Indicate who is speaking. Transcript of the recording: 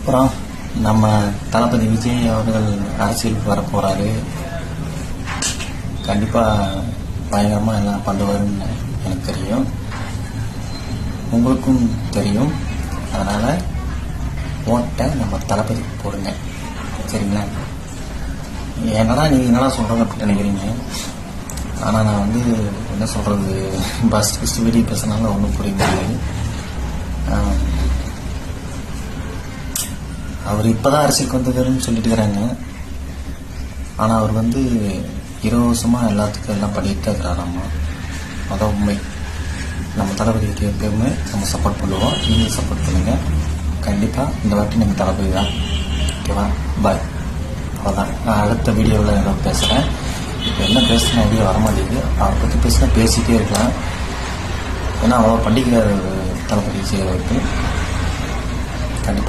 Speaker 1: அப்புறம் நம்ம தளபதி விஜய் அவர்கள் அரசியலுக்கு வர போகிறாரு. கண்டிப்பாக பயங்கரமாக எல்லாம் பண்ணுவாருன்னு எனக்கு தெரியும், உங்களுக்கும் தெரியும். அதனால் ஓட்டை நம்ம தளபதி போடுங்க, சரிங்களா? நீங்கள் என்னடா சொல்கிறேன்னு அப்படி நினைக்கிறீங்க. ஆனால் நான் என்ன சொல்கிறது, ஃபஸ்ட்டு வீடியோ பேசினாலும் ஒன்றும் புரிய முடியாது. அவர் இப்போ தான் அரசியலுக்கு வந்துருன்னு சொல்லிட்டு இருக்கிறாங்க. ஆனால் அவர் 20 வருஷமாக எல்லாத்துக்கும் எல்லாம் பண்ணிட்டு தான் இருக்கிறாராம்மா. அதான் உண்மை. நம்ம தளபதிக்கு எப்பயுமே நம்ம சப்போர்ட் பண்ணுவோம், நீங்கள் சப்போர்ட் பண்ணுங்கள். கண்டிப்பாக இந்த வாட்டி நம்ம தளபதி தான், ஓகேவா? பாய். அவ்வளோதான். நான் அடுத்த வீடியோவில் நான் பேசுகிறேன். இப்போ என்ன பேசுன ஐடியா வரமாட்டேங்குது. அவரை பற்றி பேசினா பேசிகிட்டே இருக்கலாம். ஏன்னா அவ்வளோ பண்டிகை தளபதி செய்கிறவருக்கு